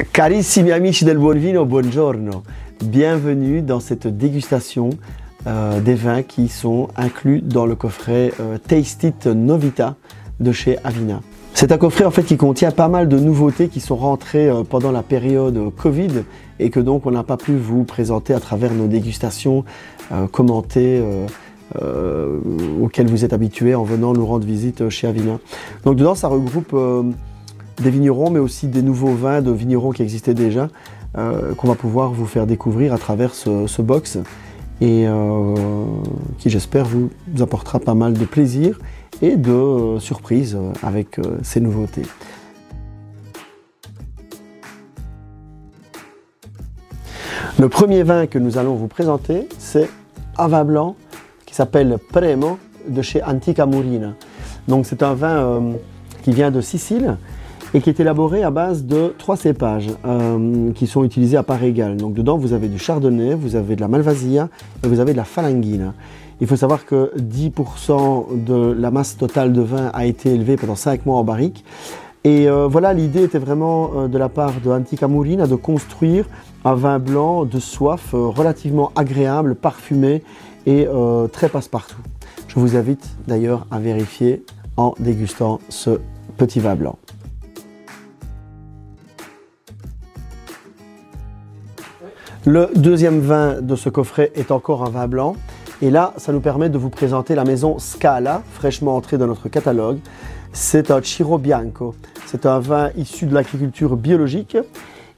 Carissimi amici del buon vino, buongiorno. Bienvenue dans cette dégustation des vins qui sont inclus dans le coffret Taste It Novita de chez Avina. C'est un coffret en fait qui contient pas mal de nouveautés qui sont rentrées pendant la période Covid et que donc on n'a pas pu vous présenter à travers nos dégustations commentées auxquelles vous êtes habitués en venant nous rendre visite chez Avina. Donc dedans ça regroupe des vignerons mais aussi des nouveaux vins de vignerons qui existaient déjà qu'on va pouvoir vous faire découvrir à travers ce box et qui j'espère vous apportera pas mal de plaisir et de surprises avec ces nouveautés. Le premier vin que nous allons vous présenter, c'est un vin blanc qui s'appelle Premo de chez Antica Murina. Donc c'est un vin qui vient de Sicile et qui est élaboré à base de 3 cépages qui sont utilisés à part égale. Donc dedans vous avez du chardonnay, vous avez de la malvasia et vous avez de la falanghina. Il faut savoir que 10% de la masse totale de vin a été élevée pendant 5 mois en barrique. Et voilà, l'idée était vraiment de la part de Antica Murina de construire un vin blanc de soif relativement agréable, parfumé et très passe-partout. Je vous invite d'ailleurs à vérifier en dégustant ce petit vin blanc. Le deuxième vin de ce coffret est encore un vin blanc. Et là, ça nous permet de vous présenter la maison Scala, fraîchement entrée dans notre catalogue. C'est un Ciro Bianco. C'est un vin issu de l'agriculture biologique.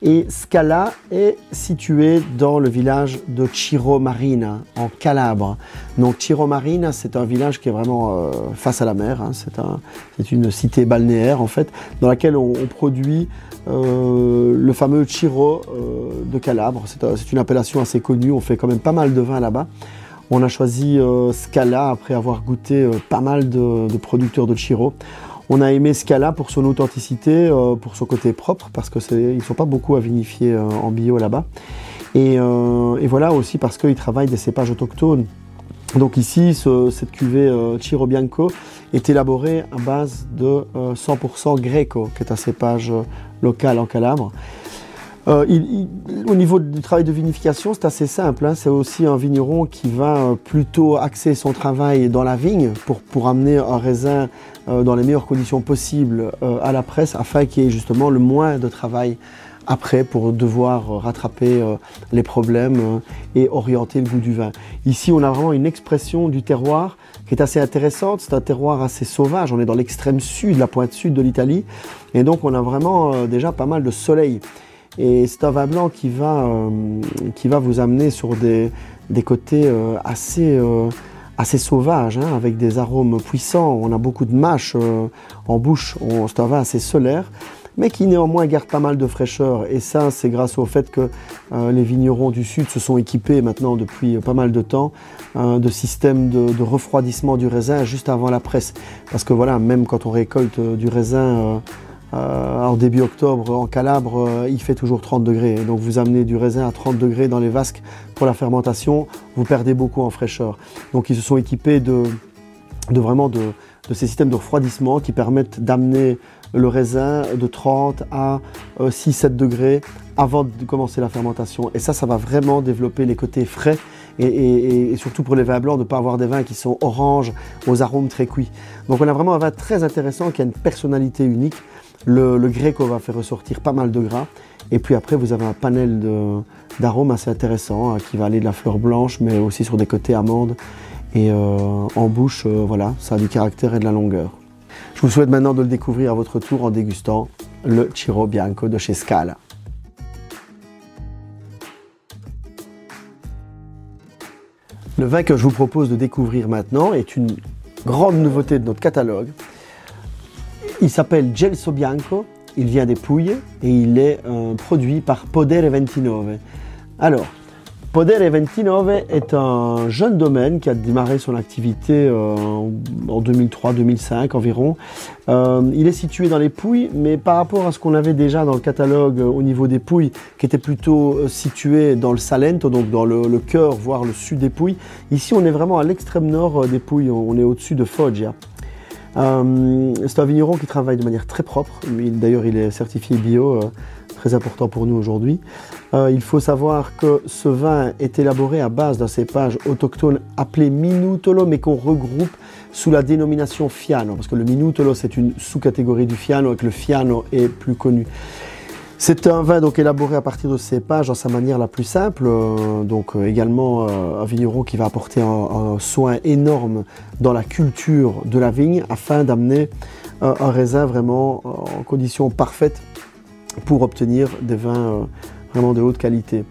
Et Scala est situé dans le village de Ciro Marina, en Calabre. Donc Ciro Marina, c'est un village qui est vraiment face à la mer. Hein. C'est une cité balnéaire, en fait, dans laquelle on produit le fameux Ciro de Calabre. C'est une appellation assez connue. On fait quand même pas mal de vins là-bas. On a choisi Scala après avoir goûté pas mal de producteurs de Ciro. On a aimé Scala pour son authenticité, pour son côté propre, parce qu'ils ne sont pas beaucoup à vinifier en bio là-bas. Et voilà aussi parce qu'ils travaillent des cépages autochtones. Donc ici, cette cuvée Ciro Bianco est élaborée à base de 100% Greco, qui est un cépage local en Calabre. Au niveau du travail de vinification, c'est assez simple. Hein. C'est aussi un vigneron qui va plutôt axer son travail dans la vigne pour amener un raisin dans les meilleures conditions possibles à la presse afin qu'il y ait justement le moins de travail après pour devoir rattraper les problèmes et orienter le goût du vin. Ici, on a vraiment une expression du terroir qui est assez intéressante. C'est un terroir assez sauvage. On est dans l'extrême sud, la pointe sud de l'Italie. Et donc, on a vraiment déjà pas mal de soleil. Et c'est un vin blanc qui va vous amener sur des côtés assez sauvages, hein, avec des arômes puissants. On a beaucoup de mâche en bouche. C'est un vin assez solaire, mais qui néanmoins garde pas mal de fraîcheur. Et ça, c'est grâce au fait que les vignerons du Sud se sont équipés maintenant depuis pas mal de temps de systèmes de refroidissement du raisin juste avant la presse. Parce que voilà, même quand on récolte du raisin en début octobre en Calabre, il fait toujours 30 degrés. Donc vous amenez du raisin à 30 degrés dans les vasques pour la fermentation, vous perdez beaucoup en fraîcheur. Donc ils se sont équipés de ces systèmes de refroidissement qui permettent d'amener le raisin de 30 à 6-7 degrés avant de commencer la fermentation. Et ça va vraiment développer les côtés frais et surtout pour les vins blancs, de ne pas avoir des vins qui sont oranges, aux arômes très cuits. Donc on a vraiment un vin très intéressant qui a une personnalité unique. Le Greco va faire ressortir pas mal de gras. Et puis après, vous avez un panel d'arômes assez intéressant hein, qui va aller de la fleur blanche, mais aussi sur des côtés amandes. Et en bouche, voilà, ça a du caractère et de la longueur. Je vous souhaite maintenant de le découvrir à votre tour en dégustant le Ciro Bianco de chez Scala. Le vin que je vous propose de découvrir maintenant est une grande nouveauté de notre catalogue. Il s'appelle Gelso Bianco, il vient des Pouilles et il est produit par Podere 29. Alors, Podere 29 est un jeune domaine qui a démarré son activité en 2003-2005 environ. Il est situé dans les Pouilles, mais par rapport à ce qu'on avait déjà dans le catalogue au niveau des Pouilles, qui était plutôt situé dans le Salento, donc dans le cœur, voire le sud des Pouilles, ici on est vraiment à l'extrême nord des Pouilles, on est au-dessus de Foggia. C'est un vigneron qui travaille de manière très propre. D'ailleurs, il est certifié bio très important pour nous aujourd'hui. Il faut savoir que ce vin est élaboré à base d'un cépage autochtone appelé Minutolo, mais qu'on regroupe sous la dénomination Fiano, parce que le Minutolo c'est une sous-catégorie du Fiano et que le Fiano est plus connu. C'est un vin donc élaboré à partir de cépage dans sa manière la plus simple, également un vigneron qui va apporter un soin énorme dans la culture de la vigne afin d'amener un raisin vraiment en conditions parfaites pour obtenir des vins vraiment de haute qualité.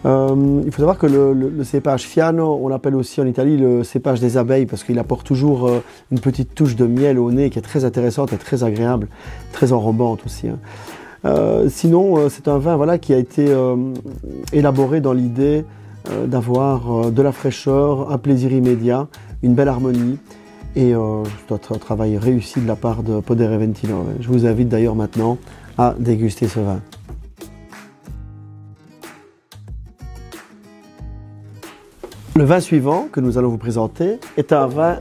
Il faut savoir que le cépage Fiano, on l'appelle aussi en Italie le cépage des abeilles parce qu'il apporte toujours une petite touche de miel au nez qui est très intéressante et très agréable, très enrobante aussi. Sinon, c'est un vin voilà, qui a été élaboré dans l'idée d'avoir de la fraîcheur, un plaisir immédiat, une belle harmonie et c'est un travail réussi de la part de Podere Ventino. Je vous invite d'ailleurs maintenant à déguster ce vin. Le vin suivant que nous allons vous présenter est un vin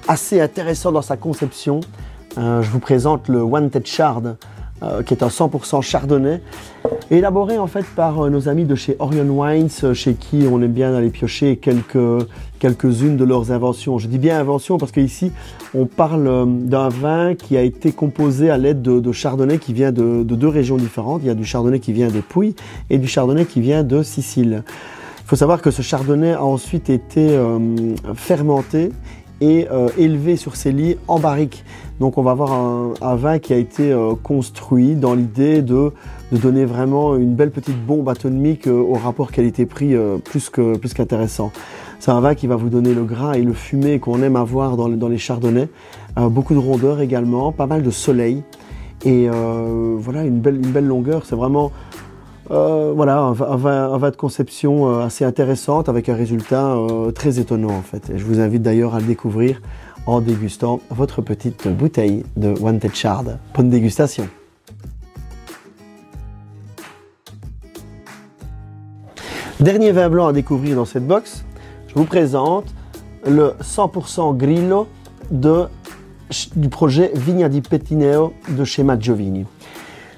assez intéressant dans sa conception. Je vous présente le Wanted Chard, qui est un 100% chardonnay, élaboré en fait par nos amis de chez Orion Wines, chez qui on aime bien aller piocher quelques-unes de leurs inventions. Je dis bien invention parce qu'ici on parle d'un vin qui a été composé à l'aide de chardonnay qui vient de deux régions différentes. Il y a du chardonnay qui vient de Pouilly et du chardonnay qui vient de Sicile. Il faut savoir que ce chardonnay a ensuite été fermenté et élevé sur ses lits en barrique. Donc on va avoir un vin qui a été construit dans l'idée de donner vraiment une belle petite bombe atomique au rapport qualité-prix plus qu'intéressant. C'est un vin qui va vous donner le gras et le fumé qu'on aime avoir dans les chardonnays. Beaucoup de rondeur également, pas mal de soleil et voilà une belle longueur. C'est vraiment voilà, un vin de conception assez intéressante avec un résultat très étonnant en fait. Et je vous invite d'ailleurs à le découvrir en dégustant votre petite bouteille de Wanted Chard. Bonne dégustation. Dernier vin blanc à découvrir dans cette box, je vous présente le 100% Grillo du projet Vigna di Pettineo de chez Maggiovini.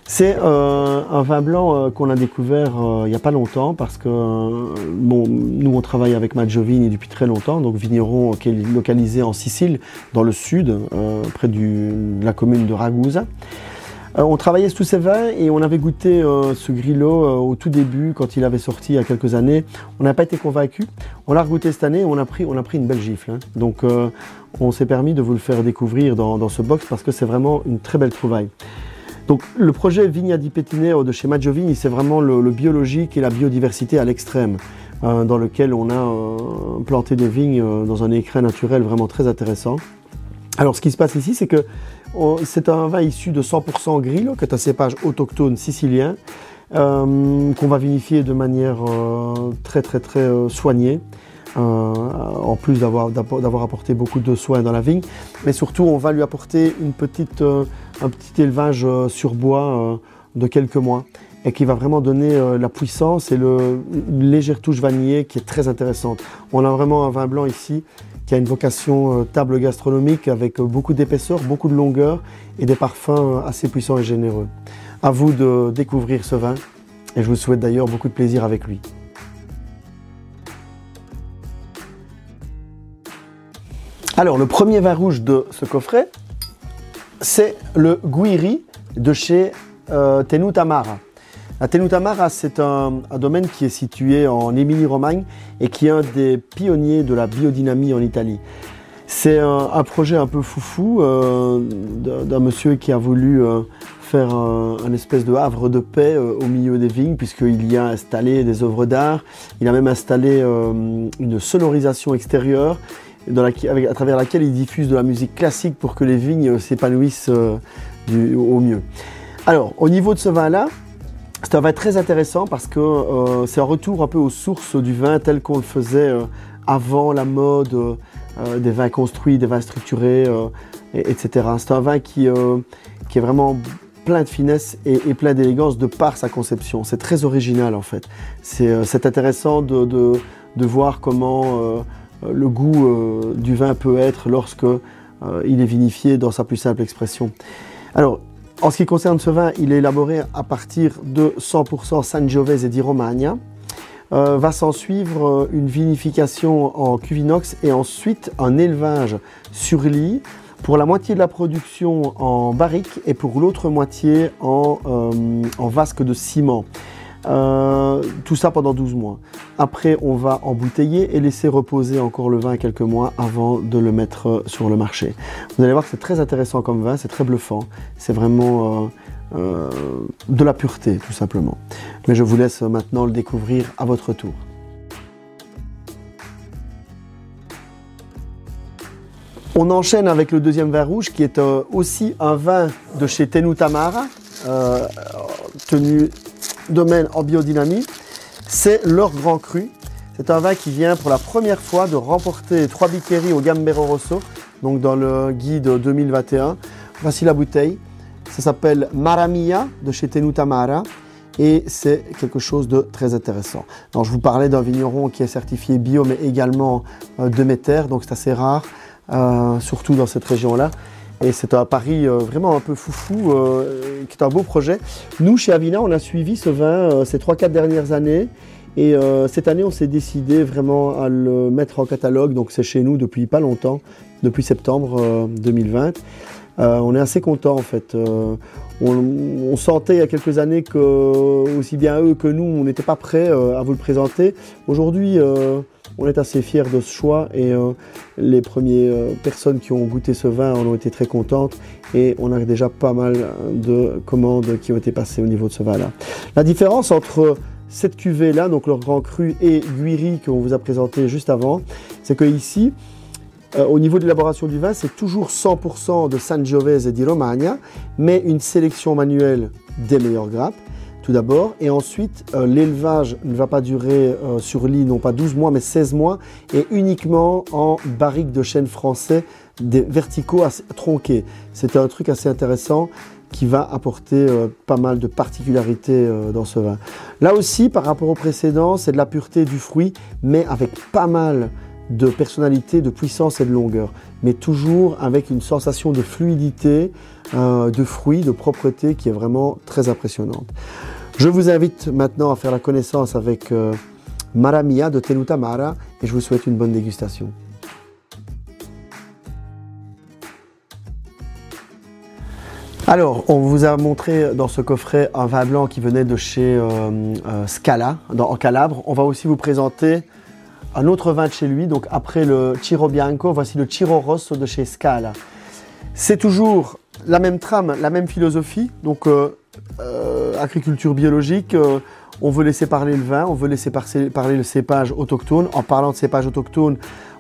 C'est un vin blanc qu'on a découvert il n'y a pas longtemps parce que nous on travaille avec Maggiovini depuis très longtemps, donc vigneron qui est localisé en Sicile, dans le sud, près de la commune de Ragusa. On travaillait tous ces vins et on avait goûté ce Grillo au tout début quand il avait sorti il y a quelques années. On n'a pas été convaincus. On l'a goûté cette année et on a pris une belle gifle. Hein. Donc on s'est permis de vous le faire découvrir dans ce box parce que c'est vraiment une très belle trouvaille. Donc le projet Vigna di Pettineo de chez Maggiovini, c'est vraiment le biologique et la biodiversité à l'extrême, dans lequel on a planté des vignes dans un écrin naturel vraiment très intéressant. Alors ce qui se passe ici, c'est que c'est un vin issu de 100% Grillo, qui est un cépage autochtone sicilien, qu'on va vinifier de manière très soignée. En plus d'avoir apporté beaucoup de soins dans la vigne, mais surtout on va lui apporter un petit élevage sur bois de quelques mois et qui va vraiment donner la puissance et une légère touche vanillée qui est très intéressante. On a vraiment un vin blanc ici qui a une vocation table gastronomique avec beaucoup d'épaisseur, beaucoup de longueur et des parfums assez puissants et généreux. À vous de découvrir ce vin et je vous souhaite d'ailleurs beaucoup de plaisir avec lui. Alors, le premier vin rouge de ce coffret, c'est le Guiri de chez Tenuta Mara. La Tenuta Mara, c'est un domaine qui est situé en Émilie-Romagne et qui est un des pionniers de la biodynamie en Italie. C'est un projet un peu foufou d'un monsieur qui a voulu faire un espèce de havre de paix au milieu des vignes puisqu'il y a installé des œuvres d'art, il a même installé une sonorisation extérieure à travers laquelle il diffuse de la musique classique pour que les vignes s'épanouissent au mieux. Alors, au niveau de ce vin-là, c'est un vin très intéressant parce que c'est un retour un peu aux sources du vin tel qu'on le faisait avant la mode des vins construits, des vins structurés, etc. C'est un vin qui est vraiment plein de finesse et plein d'élégance de par sa conception. C'est très original en fait. C'est intéressant de voir comment le goût du vin peut être lorsque il est vinifié dans sa plus simple expression. Alors, En ce qui concerne ce vin, il est élaboré à partir de 100% Sangiovese di Romagna. Va s'en suivre une vinification en cuve inox et ensuite un élevage sur lit pour la moitié de la production en barrique et pour l'autre moitié en vasque de ciment. Tout ça pendant 12 mois. Après, on va embouteiller et laisser reposer encore le vin quelques mois avant de le mettre sur le marché. Vous allez voir que c'est très intéressant comme vin, c'est très bluffant. C'est vraiment de la pureté, tout simplement. Mais je vous laisse maintenant le découvrir à votre tour. On enchaîne avec le deuxième vin rouge qui est aussi un vin de chez Tenuta Mara, tenu domaine en biodynamie. C'est leur Grand Cru. C'est un vin qui vient pour la première fois de remporter 3 Bicchieri au Gambero Rosso, donc dans le guide 2021. Voici la bouteille. Ça s'appelle Maramia de chez Tenuta Mara et c'est quelque chose de très intéressant. Donc, je vous parlais d'un vigneron qui est certifié bio mais également Demeter, donc c'est assez rare, surtout dans cette région-là. Et c'est un pari vraiment un peu foufou, qui est un beau projet. Nous, chez Avina, on a suivi ce vin ces 3-4 dernières années. Et cette année, on s'est décidé vraiment à le mettre en catalogue. Donc c'est chez nous depuis pas longtemps, depuis septembre 2020. On est assez content en fait. On sentait il y a quelques années que aussi bien eux que nous, on n'était pas prêts à vous le présenter. Aujourd'hui, on est assez fiers de ce choix et les premières personnes qui ont goûté ce vin en ont été très contentes et on a déjà pas mal de commandes qui ont été passées au niveau de ce vin-là. La différence entre cette cuvée-là, donc leur Grand Cru et Guiri qu'on vous a présenté juste avant, c'est que ici, au niveau de l'élaboration du vin, c'est toujours 100% de Sangiovese di Romagna, mais une sélection manuelle des meilleures grappes, tout d'abord. Et ensuite, l'élevage ne va pas durer sur lit, non pas 12 mois, mais 16 mois, et uniquement en barrique de chêne français, des verticaux tronqués. C'est un truc assez intéressant qui va apporter pas mal de particularités dans ce vin. Là aussi, par rapport au précédent, c'est de la pureté du fruit, mais avec pas mal de personnalité, de puissance et de longueur, mais toujours avec une sensation de fluidité, de fruits, de propreté qui est vraiment très impressionnante. Je vous invite maintenant à faire la connaissance avec Maramia de Tenuta Mara et je vous souhaite une bonne dégustation. Alors, on vous a montré dans ce coffret un vin blanc qui venait de chez Scala, en Calabre. On va aussi vous présenter un autre vin de chez lui, donc après le Ciro Bianco, voici le Ciro Rosso de chez Scala. C'est toujours la même trame, la même philosophie, donc agriculture biologique, on veut laisser parler le vin, on veut laisser parler le cépage autochtone. En parlant de cépage autochtone,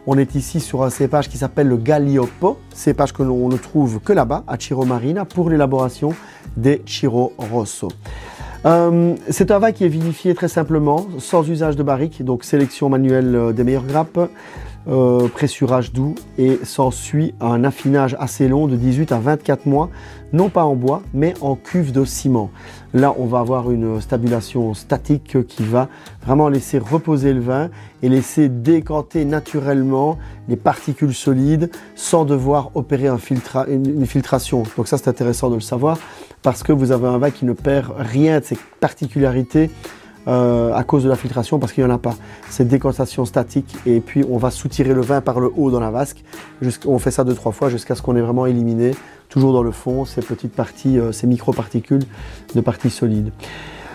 on est ici sur un cépage qui s'appelle le Galioppo, cépage que l'on ne trouve que là-bas, à Ciro Marina, pour l'élaboration des Ciro Rosso. C'est un vin qui est vinifié très simplement, sans usage de barrique, donc sélection manuelle des meilleures grappes, pressurage doux et s'ensuit un affinage assez long de 18 à 24 mois, non pas en bois, mais en cuve de ciment. Là, on va avoir une stabulation statique qui va vraiment laisser reposer le vin et laisser décanter naturellement les particules solides sans devoir opérer une filtration. Donc ça, c'est intéressant de le savoir parce que vous avez un vin qui ne perd rien de ses particularités à cause de la filtration parce qu'il n'y en a pas. C'est décantation statique et puis on va soutirer le vin par le haut dans la vasque. On fait ça 2-3 fois jusqu'à ce qu'on ait vraiment éliminé, toujours dans le fond, ces petites parties, ces micro-particules de parties solides.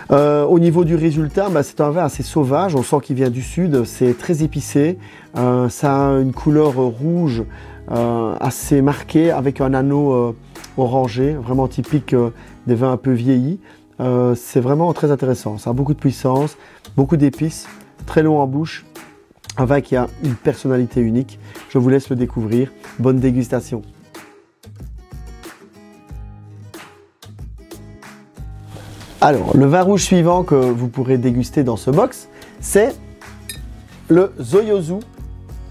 Au niveau du résultat, c'est un vin assez sauvage, on sent qu'il vient du sud, c'est très épicé, ça a une couleur rouge assez marquée avec un anneau orangé, vraiment typique des vins un peu vieillis. C'est vraiment très intéressant, ça a beaucoup de puissance, beaucoup d'épices, très long en bouche, un vin qui a une personnalité unique. Je vous laisse le découvrir, bonne dégustation. Alors, le vin rouge suivant que vous pourrez déguster dans ce box, c'est le Zoiosu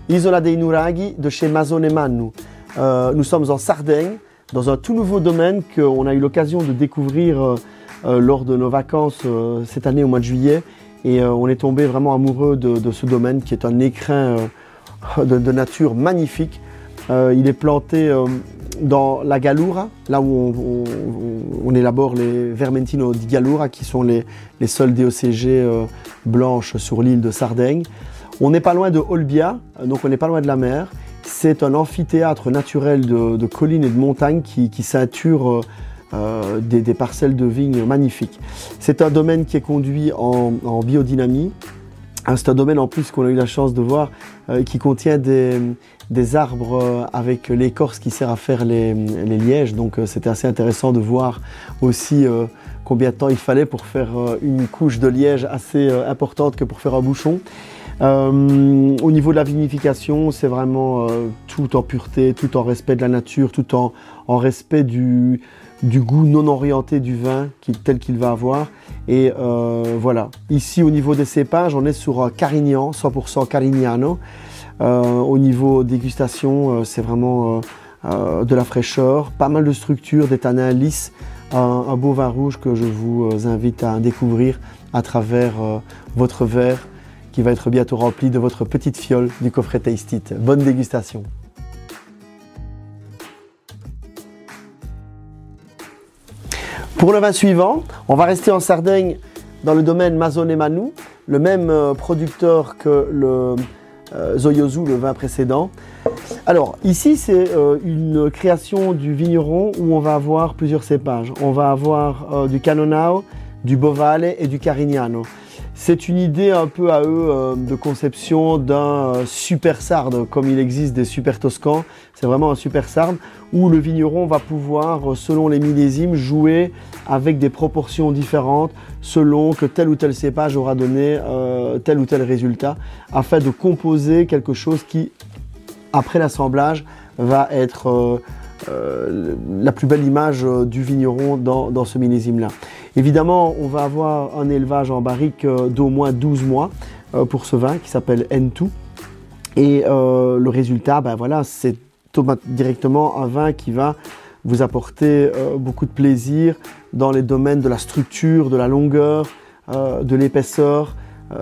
Isola dei Nuraghi de chez Masone Mannu. Nous sommes en Sardaigne, dans un tout nouveau domaine qu'on a eu l'occasion de découvrir lors de nos vacances cette année au mois de juillet et on est tombé vraiment amoureux de ce domaine qui est un écrin de nature magnifique. Il est planté dans la Gallura, là où on élabore les Vermentino di Gallura, qui sont les seuls DOCG blanches sur l'île de Sardaigne. On n'est pas loin de Olbia, donc on n'est pas loin de la mer. C'est un amphithéâtre naturel de collines et de montagnes qui ceinture des parcelles de vignes magnifiques. C'est un domaine qui est conduit en biodynamie. C'est un domaine en plus qu'on a eu la chance de voir qui contient des arbres avec l'écorce qui sert à faire les lièges. Donc c'était assez intéressant de voir aussi combien de temps il fallait pour faire une couche de liège assez importante que pour faire un bouchon. Au niveau de la vinification, c'est vraiment tout en pureté, tout en respect de la nature, tout en respect du goût non orienté du vin tel qu'il va avoir. Et voilà. Ici, au niveau des cépages, on est sur un Carignan, 100% Carignano. Au niveau dégustation, c'est vraiment de la fraîcheur, pas mal de structure, des tanins lisses, un beau vin rouge que je vous invite à découvrir à travers votre verre qui va être bientôt rempli de votre petite fiole du coffret Taste It. Bonne dégustation! Pour le vin suivant, on va rester en Sardaigne dans le domaine Masone Manu, le même producteur que le Zoyozu, le vin précédent. Alors ici c'est une création du vigneron où on va avoir plusieurs cépages. On va avoir du Cannonau, du Bovale et du Carignano. C'est une idée un peu à eux de conception d'un super sarde, comme il existe des super toscans. C'est vraiment un super sarde où le vigneron va pouvoir, selon les millésimes, jouer avec des proportions différentes selon que tel ou tel cépage aura donné tel ou tel résultat, afin de composer quelque chose qui, après l'assemblage, va être la plus belle image du vigneron dans ce millésime-là. Évidemment, on va avoir un élevage en barrique d'au moins 12 mois pour ce vin qui s'appelle N2. Et le résultat, ben voilà, c'est directement un vin qui va vous apporter beaucoup de plaisir dans les domaines de la structure, de la longueur, de l'épaisseur,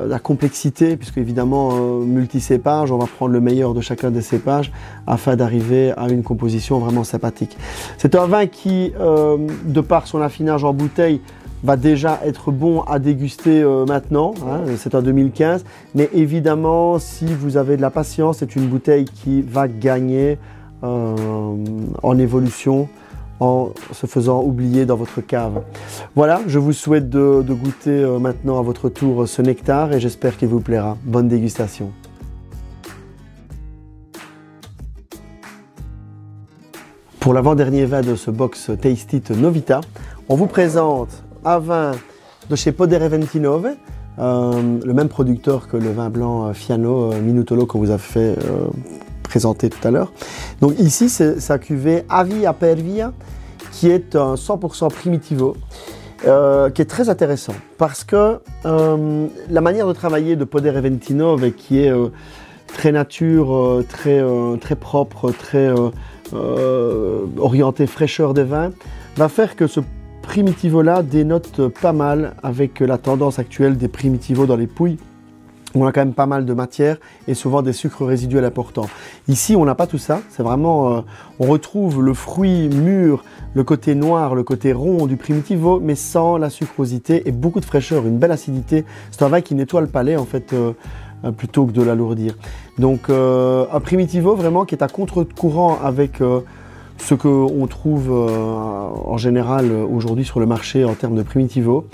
la complexité, puisque évidemment multi-cépage, on va prendre le meilleur de chacun des cépages afin d'arriver à une composition vraiment sympathique. C'est un vin qui, de par son affinage en bouteille, va déjà être bon à déguster maintenant, hein, c'est en 2015, mais évidemment si vous avez de la patience, c'est une bouteille qui va gagner en évolution, en se faisant oublier dans votre cave. Voilà, je vous souhaite de goûter maintenant à votre tour ce nectar et j'espère qu'il vous plaira. Bonne dégustation. Pour l'avant-dernier vin de ce box Taste It Novita, on vous présente un vin de chez Podere Ventinove, le même producteur que le vin blanc Fiano Minutolo qu'on vous a fait présenter tout à l'heure. Donc ici, c'est sa cuvée Avia per Via, qui est un 100% Primitivo, qui est très intéressant parce que la manière de travailler de Podere Ventinove, qui est très nature, très propre, très orienté fraîcheur des vins, va faire que ce Primitivo-là dénote pas mal avec la tendance actuelle des Primitivos dans les pouilles. On a quand même pas mal de matière et souvent des sucres résiduels importants. Ici, on n'a pas tout ça. C'est vraiment, on retrouve le fruit mûr, le côté noir, le côté rond du Primitivo, mais sans la sucrosité et beaucoup de fraîcheur, une belle acidité. C'est un vin qui nettoie le palais en fait, plutôt que de l'alourdir. Donc, un Primitivo vraiment qui est à contre-courant avec ce qu'on trouve en général aujourd'hui sur le marché en termes de Primitivo.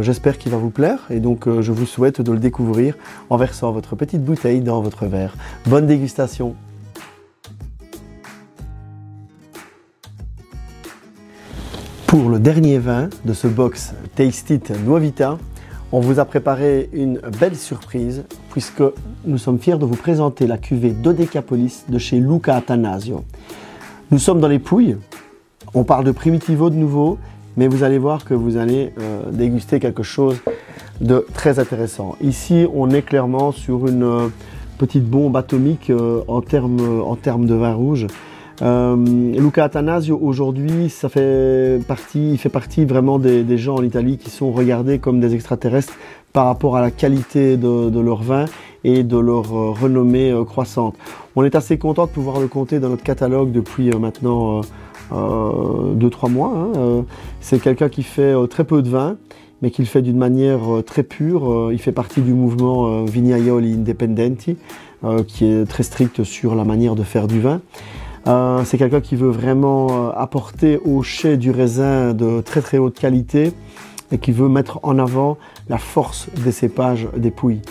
J'espère qu'il va vous plaire et donc je vous souhaite de le découvrir en versant votre petite bouteille dans votre verre. Bonne dégustation! Pour le dernier vin de ce box Taste It Novita, on vous a préparé une belle surprise puisque nous sommes fiers de vous présenter la cuvée Dodecapolis de chez Luca Attanasio. Nous sommes dans les Pouilles, on parle de Primitivo de nouveau, mais vous allez voir que vous allez déguster quelque chose de très intéressant. Ici, on est clairement sur une petite bombe atomique en termes de vin rouge. Luca Attanasio, aujourd'hui, il fait partie vraiment des gens en Italie qui sont regardés comme des extraterrestres par rapport à la qualité de leur vin et de leur renommée croissante. On est assez content de pouvoir le compter dans notre catalogue depuis maintenant 2-3 mois. Hein. C'est quelqu'un qui fait très peu de vin, mais qui le fait d'une manière très pure. Il fait partie du mouvement Vignaioli Indipendenti, qui est très strict sur la manière de faire du vin. C'est quelqu'un qui veut vraiment apporter au chai du raisin de très très haute qualité et qui veut mettre en avant la force des cépages des Pouilles.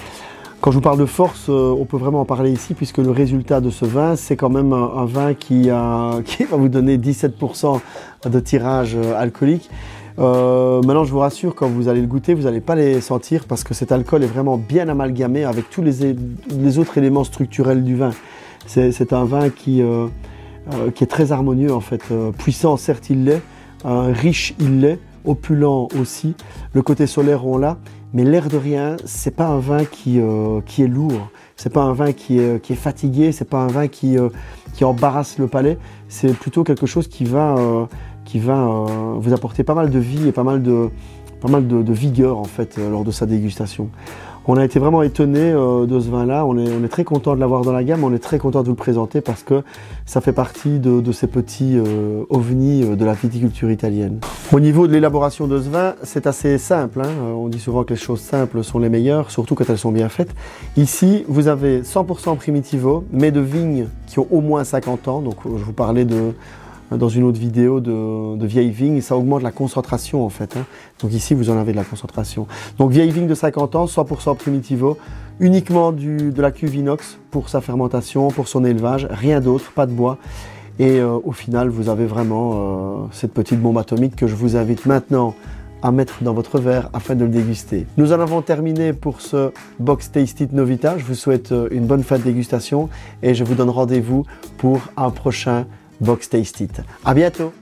Quand je vous parle de force, on peut vraiment en parler ici puisque le résultat de ce vin, c'est quand même un vin qui va vous donner 17% de tirage alcoolique. Maintenant, je vous rassure, quand vous allez le goûter, vous n'allez pas les sentir parce que cet alcool est vraiment bien amalgamé avec tous les autres éléments structurels du vin. C'est un vin qui est très harmonieux en fait. Puissant, certes, il l'est. Riche, il l'est. Opulent aussi. Le côté solaire, on l'a. Mais l'air de rien, c'est pas un vin qui est lourd. C'est pas un vin qui est fatigué. C'est pas un vin qui embarrasse le palais. C'est plutôt quelque chose qui va vous apporter pas mal de vie et pas mal de vigueur en fait lors de sa dégustation. On a été vraiment étonné de ce vin-là. On est très content de l'avoir dans la gamme. On est très content de vous le présenter parce que ça fait partie de ces petits ovnis de la viticulture italienne. Au niveau de l'élaboration de ce vin, c'est assez simple. Hein. On dit souvent que les choses simples sont les meilleures, surtout quand elles sont bien faites. Ici, vous avez 100% Primitivo, mais de vignes qui ont au moins 50 ans. Donc, je vous parlais dans une autre vidéo de vieilles vignes, ça augmente la concentration en fait. Hein. Donc ici, vous en avez de la concentration. Donc vieille vigne de 50 ans, 100% Primitivo, uniquement de la cuve inox pour sa fermentation, pour son élevage, rien d'autre, pas de bois. Et au final, vous avez vraiment cette petite bombe atomique que je vous invite maintenant à mettre dans votre verre afin de le déguster. Nous en avons terminé pour ce Box Taste It Novita. Je vous souhaite une bonne fin de dégustation et je vous donne rendez-vous pour un prochain Box Taste It. À bientôt!